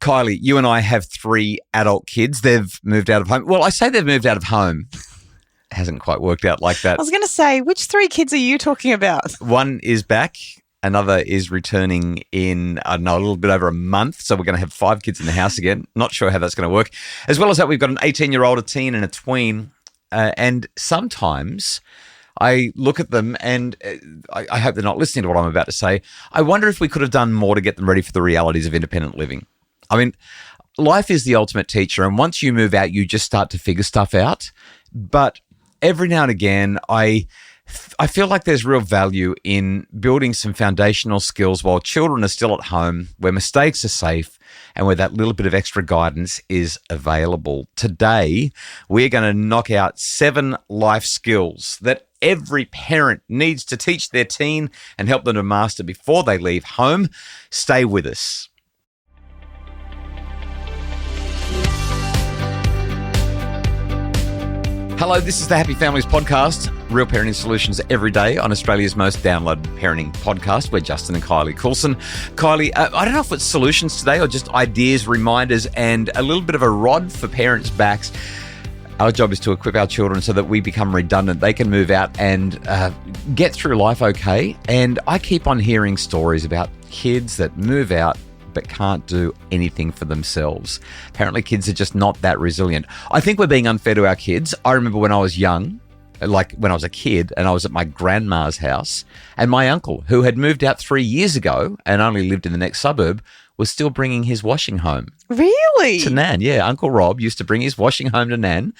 Kylie, you and I have 3 adult kids. They've moved out of home. Well, I say they've moved out of home. It hasn't quite worked out like that. I was going to say, which 3 kids are you talking about? One is back. Another is returning in, I don't know, a little bit over a month. So we're going to have 5 kids in the house again. Not sure how that's going to work. As well as that, we've got an 18-year-old, a teen, and a tween. And sometimes I look at them and I hope they're not listening to what I'm about to say. I wonder if we could have done more to get them ready for the realities of independent living. I mean, life is the ultimate teacher. And once you move out, you just start to figure stuff out. But every now and again, I feel like there's real value in building some foundational skills while children are still at home, where mistakes are safe and where that little bit of extra guidance is available. Today, we're going to knock out 7 life skills that every parent needs to teach their teen and help them to master before they leave home. Stay with us. Hello, this is the Happy Families Podcast, real parenting solutions every day on Australia's most downloaded parenting podcast. We're Justin and Kylie Coulson. Kylie, I don't know if it's solutions today or just ideas, reminders, and a little bit of a rod for parents' backs. Our job is to equip our children so that we become redundant. They can move out and get through life okay. And I keep on hearing stories about kids that move out but can't do anything for themselves. Apparently, kids are just not that resilient. I think we're being unfair to our kids. I remember when I was young, like when I was a kid, and I was at my grandma's house, and my uncle, who had moved out 3 years ago and only lived in the next suburb, was still bringing his washing home. Really? To Nan, yeah. Uncle Rob used to bring his washing home to Nan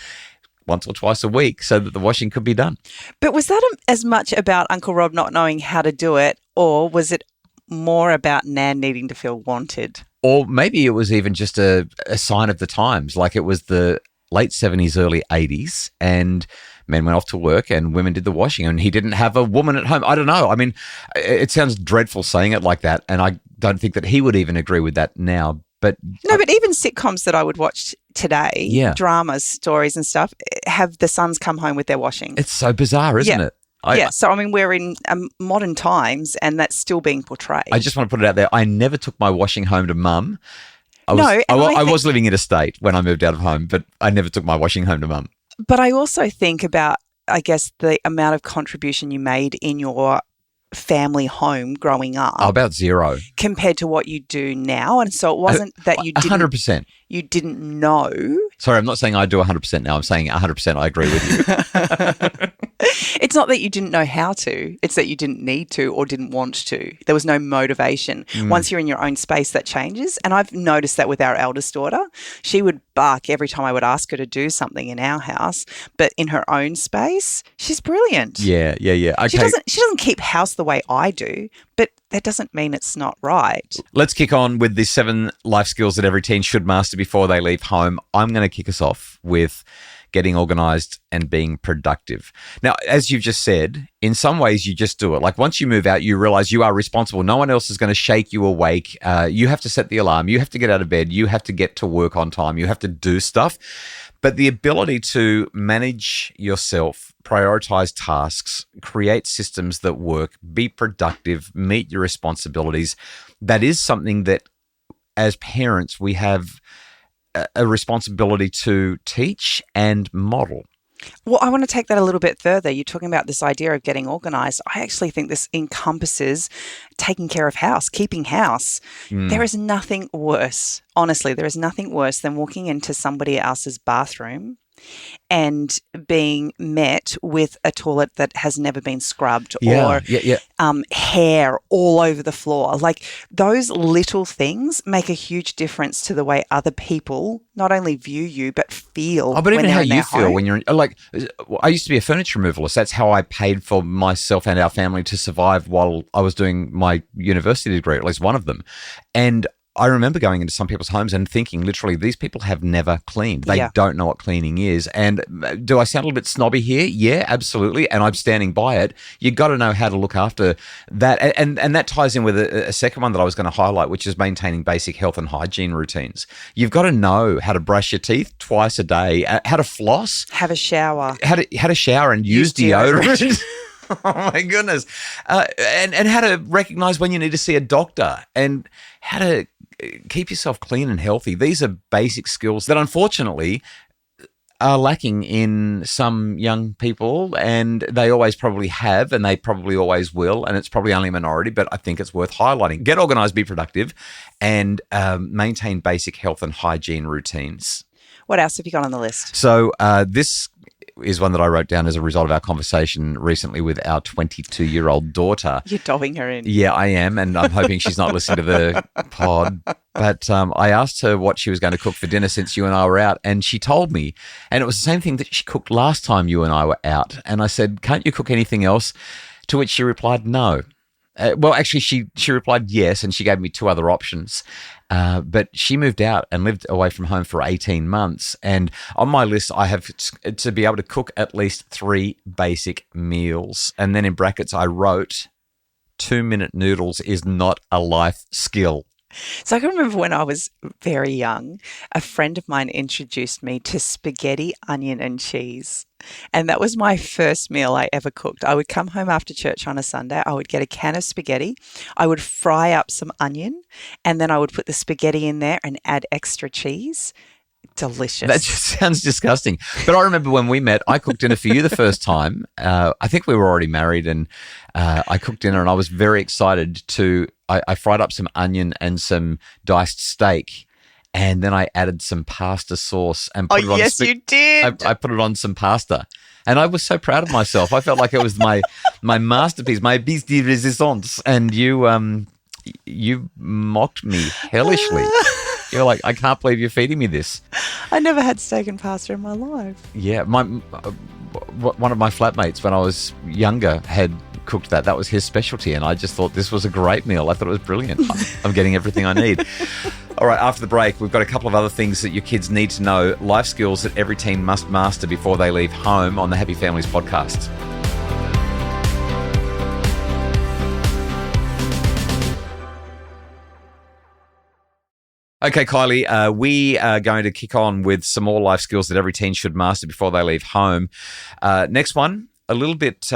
once or twice a week so that the washing could be done. But was that as much about Uncle Rob not knowing how to do it, or was it more about Nan needing to feel wanted? Or maybe it was even just a sign of the times, like it was the late 70s, early 80s, and men went off to work and women did the washing and he didn't have a woman at home. I don't know. I mean, it sounds dreadful saying it like that, and I don't think that he would even agree with that now. But but even sitcoms that I would watch today, dramas, stories and stuff, have the sons come home with their washing. It's so bizarre, isn't it? So I mean, we're in modern times and that's still being portrayed. I just want to put it out there. I never took my washing home to mum. I was living interstate when I moved out of home, but I never took my washing home to mum. But I also think about, I guess, the amount of contribution you made in your family home growing up. About 0. Compared to what you do now. And so it wasn't that you didn't 100%. You didn't know. Sorry, I'm not saying I do 100% now. I'm saying 100% I agree with you. It's not that you didn't know how to. It's that you didn't need to or didn't want to. There was no motivation. Once you're in your own space, that changes. And I've noticed that with our eldest daughter. She would bark every time I would ask her to do something in our house. But in her own space, she's brilliant. Yeah. Okay. She doesn't keep house the way I do, but that doesn't mean it's not right. Let's kick on with the 7 life skills that every teen should master before they leave home. I'm going to kick us off with getting organised and being productive. Now, as you've just said, in some ways you just do it. Like once you move out, you realise you are responsible. No one else is going to shake you awake. You have to set the alarm. You have to get out of bed. You have to get to work on time. You have to do stuff. But the ability to manage yourself, prioritise tasks, create systems that work, be productive, meet your responsibilities, that is something that as parents we have a responsibility to teach and model. Well, I want to take that a little bit further. You're talking about this idea of getting organised. I actually think this encompasses taking care of house, keeping house. There is nothing worse, honestly, there is nothing worse than walking into somebody else's bathroom and being met with a toilet that has never been scrubbed or hair all over the floor. Like those little things make a huge difference to the way other people not only view you but feel. But even how you feel home. when you're like, I used to be a furniture removalist. That's how I paid for myself and our family to survive while I was doing my university degree, at least one of them. And I remember going into some people's homes and thinking, literally, these people have never cleaned. They don't know what cleaning is. And do I sound a little bit snobby here? Yeah, absolutely. And I'm standing by it. You've got to know how to look after that. And that ties in with a second one that I was going to highlight, which is maintaining basic health and hygiene routines. You've got to know how to brush your teeth twice a day, how to floss. Have a shower. How to shower and use deodorant. Oh, my goodness. And how to recognize when you need to see a doctor and how to keep yourself clean and healthy. These are basic skills that unfortunately are lacking in some young people, and they always probably have, and they probably always will, and it's probably only a minority, but I think it's worth highlighting. Get organised, be productive, and maintain basic health and hygiene routines. What else have you got on the list? So this is one that I wrote down as a result of our conversation recently with our 22-year-old daughter. You're dobbing her in. Yeah, I am, and I'm hoping she's not listening to the pod. But I asked her what she was going to cook for dinner since you and I were out, and she told me, and it was the same thing that she cooked last time you and I were out. And I said, can't you cook anything else? To which she replied, no. Well, actually, she replied yes, and she gave me two other options. But she moved out and lived away from home for 18 months. And on my list, I have to be able to cook at least 3 basic meals. And then in brackets, I wrote, 2-minute noodles is not a life skill. So I can remember when I was very young, a friend of mine introduced me to spaghetti, onion and cheese. And that was my first meal I ever cooked. I would come home after church on a Sunday. I would get a can of spaghetti. I would fry up some onion, and then I would put the spaghetti in there and add extra cheese. Delicious. That just sounds disgusting. But I remember when we met, I cooked dinner for you the first time. I think we were already married, and I cooked dinner, and I was very excited I fried up some onion and some diced steak, and then I added some pasta sauce and put it on. Yes, you did. I put it on some pasta, and I was so proud of myself. I felt like it was my masterpiece, my piece de résistance. And you mocked me hellishly. You're like, I can't believe you're feeding me this. I never had steak and pasta in my life. Yeah, one of my flatmates when I was younger had cooked that. That was his specialty, and I just thought this was a great meal. I thought it was brilliant. I'm getting everything I need. All right, after the break, we've got a couple of other things that your kids need to know, life skills that every teen must master before they leave home on the Happy Families podcast. Okay, Kylie, we are going to kick on with some more life skills that every teen should master before they leave home. Next one, a little bit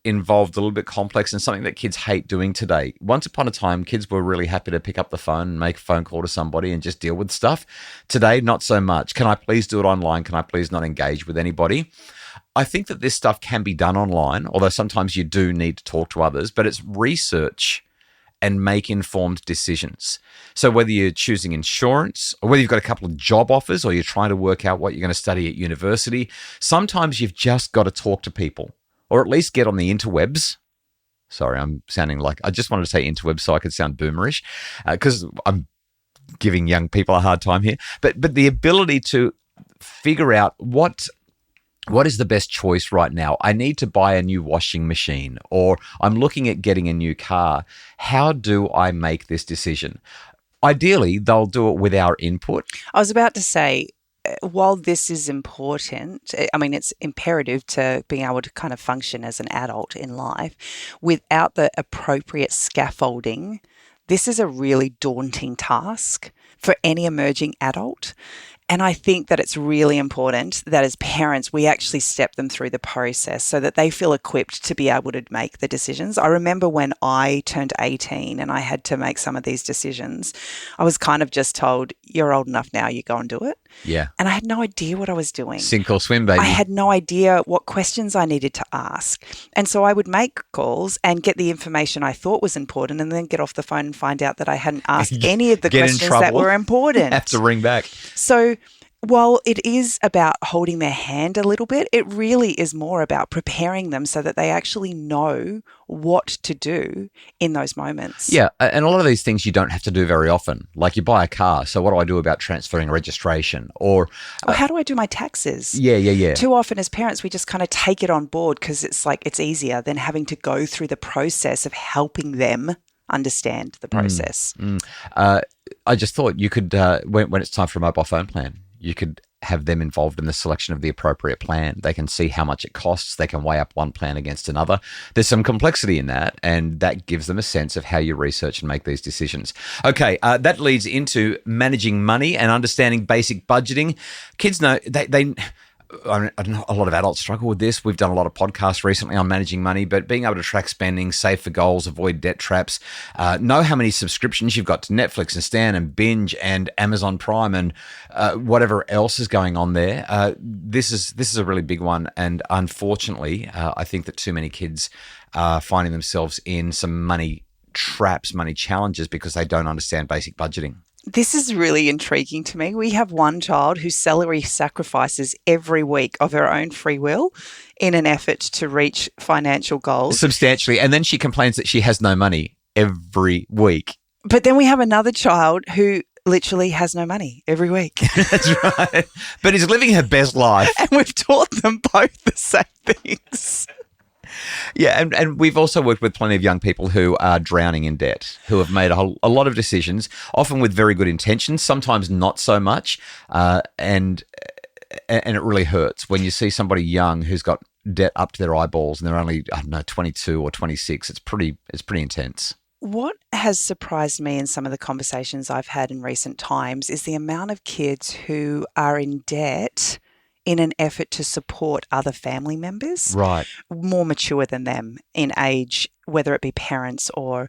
involved, a little bit complex, and something that kids hate doing today. Once upon a time, kids were really happy to pick up the phone and make a phone call to somebody and just deal with stuff. Today, not so much. Can I please do it online? Can I please not engage with anybody? I think that this stuff can be done online, although sometimes you do need to talk to others, but it's research and make informed decisions. So whether you're choosing insurance or whether you've got a couple of job offers or you're trying to work out what you're going to study at university, sometimes you've just got to talk to people or at least get on the interwebs. Sorry, I'm sounding like, I just wanted to say interwebs so I could sound boomerish because I'm giving young people a hard time here. But the ability to figure out what is the best choice right now? I need to buy a new washing machine, or I'm looking at getting a new car. How do I make this decision? Ideally, they'll do it with our input. I was about to say, while this is important, I mean, it's imperative to being able to kind of function as an adult in life. Without the appropriate scaffolding, this is a really daunting task for any emerging adult. And I think that it's really important that as parents, we actually step them through the process so that they feel equipped to be able to make the decisions. I remember when I turned 18 and I had to make some of these decisions, I was kind of just told, you're old enough now, you go and do it. Yeah. And I had no idea what I was doing. Sink or swim, baby. I had no idea what questions I needed to ask. And so I would make calls and get the information I thought was important and then get off the phone and find out that I hadn't asked any of the questions that were important. Have to ring back. So while it is about holding their hand a little bit, it really is more about preparing them so that they actually know what to do in those moments. Yeah, and a lot of these things you don't have to do very often. Like you buy a car, so what do I do about transferring registration? Or how do I do my taxes? Yeah. Too often as parents, we just kind of take it on board because it's like it's easier than having to go through the process of helping them understand the process. I just thought you could, when it's time for a mobile phone plan, you could have them involved in the selection of the appropriate plan. They can see how much it costs. They can weigh up one plan against another. There's some complexity in that, and that gives them a sense of how you research and make these decisions. Okay, that leads into managing money and understanding basic budgeting. Kids know, I know a lot of adults struggle with this. We've done a lot of podcasts recently on managing money, but being able to track spending, save for goals, avoid debt traps, know how many subscriptions you've got to Netflix and Stan and Binge and Amazon Prime and whatever else is going on there. This is a really big one, and unfortunately, I think that too many kids are finding themselves in some money traps, money challenges because they don't understand basic budgeting. This is really intriguing to me. We have one child whose salary sacrifices every week of her own free will in an effort to reach financial goals. Substantially. And then she complains that she has no money every week. But then we have another child who literally has no money every week. That's right. But is living her best life. And we've taught them both the same things. Yeah, and we've also worked with plenty of young people who are drowning in debt, who have made a lot of decisions, often with very good intentions, sometimes not so much, and it really hurts when you see somebody young who's got debt up to their eyeballs and they're only, 22 or 26. It's pretty intense. What has surprised me in some of the conversations I've had in recent times is the amount of kids who are in debt in an effort to support other family members, right, more mature than them in age, whether it be parents or,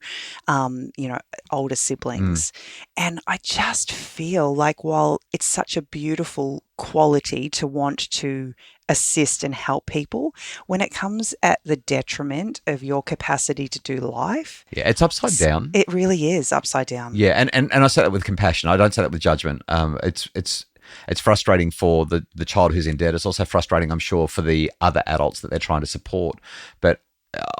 older siblings. And I just feel like while it's such a beautiful quality to want to assist and help people, when it comes at the detriment of your capacity to do life. Yeah, it's upside down. It really is upside down. Yeah, and I say that with compassion. I don't say that with judgment. It's frustrating for the child who's in debt. It's also frustrating, I'm sure, for the other adults that they're trying to support. But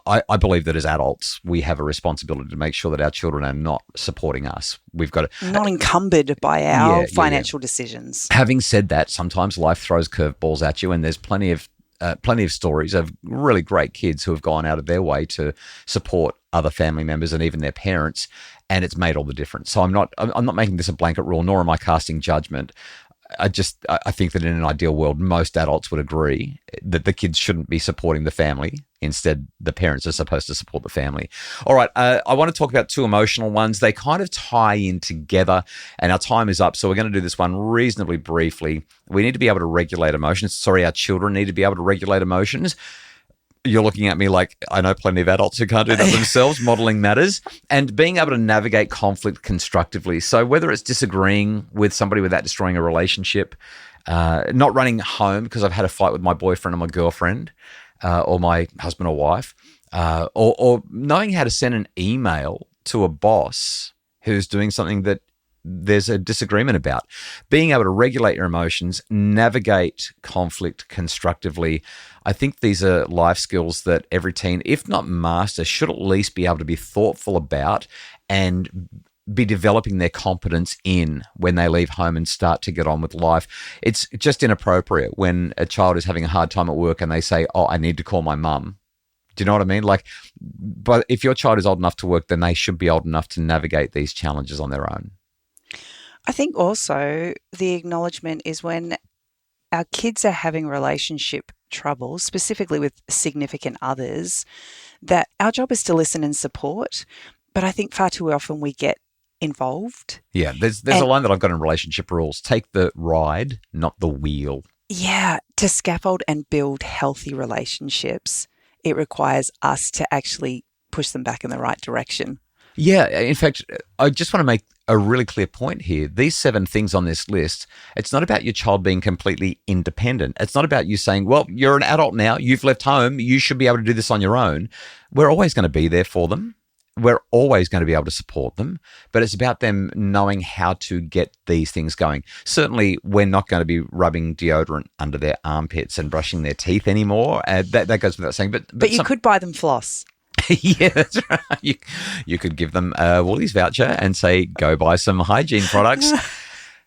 I believe that as adults, we have a responsibility to make sure that our children are not supporting us. We've got to not encumbered by our financial decisions. Having said that, sometimes life throws curveballs at you, and there's plenty of stories of really great kids who have gone out of their way to support other family members and even their parents, and it's made all the difference. So I'm not making this a blanket rule, nor am I casting judgment. I think that in an ideal world, most adults would agree that the kids shouldn't be supporting the family. Instead, the parents are supposed to support the family. All right, I want to talk about two emotional ones. They kind of tie in together, and our time is up, so we're going to do this one reasonably briefly. We need to be able to regulate emotions. Our children need to be able to regulate emotions. You're looking at me like I know plenty of adults who can't do that themselves. Modeling matters, and being able to navigate conflict constructively. So whether it's disagreeing with somebody without destroying a relationship, not running home because I've had a fight with my boyfriend or my girlfriend, or my husband or wife, or knowing how to send an email to a boss who's doing something that there's a disagreement about. Being able to regulate your emotions, navigate conflict constructively. I think these are life skills that every teen, if not master, should at least be able to be thoughtful about and be developing their competence in when they leave home and start to get on with life. It's just inappropriate when a child is having a hard time at work and they say, I need to call my mum. Do you know what I mean? But if your child is old enough to work, then they should be old enough to navigate these challenges on their own. I think also the acknowledgement is when our kids are having relationship troubles, specifically with significant others, that our job is to listen and support. But I think far too often we get involved. Yeah, there's a line that I've got in relationship rules. Take the ride, not the wheel. Yeah, to scaffold and build healthy relationships, it requires us to actually push them back in the right direction. Yeah, in fact, I just want to make a really clear point here. These 7 things on this list, it's not about your child being completely independent. It's not about you saying, well, you're an adult now, you've left home, you should be able to do this on your own. We're always going to be there for them. We're always going to be able to support them, but it's about them knowing how to get these things going. Certainly, we're not going to be rubbing deodorant under their armpits and brushing their teeth anymore. That goes without saying. But you could buy them floss. Yeah, that's right. You could give them a Woolies voucher and say, go buy some hygiene products.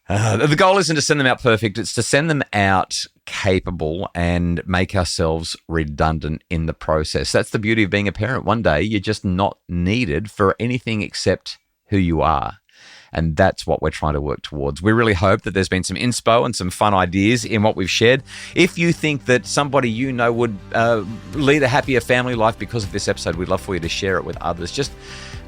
The goal isn't to send them out perfect. It's to send them out capable and make ourselves redundant in the process. That's the beauty of being a parent. One day, you're just not needed for anything except who you are. And that's what we're trying to work towards. We really hope that there's been some inspo and some fun ideas in what we've shared. If you think that somebody you know would lead a happier family life because of this episode, we'd love for you to share it with others. Just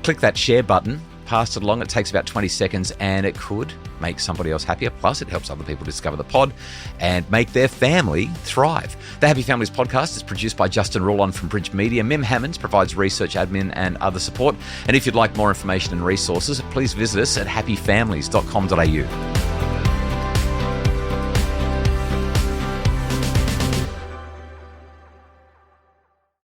click that share button, pass it along. It takes about 20 seconds and it could make somebody else happier. Plus, it helps other people discover the pod and make their family thrive. The Happy Families podcast is produced by Justin Rulon from Bridge Media. Mim Hammonds provides research, admin, and other support. And if you'd like more information and resources, please visit us at happyfamilies.com.au.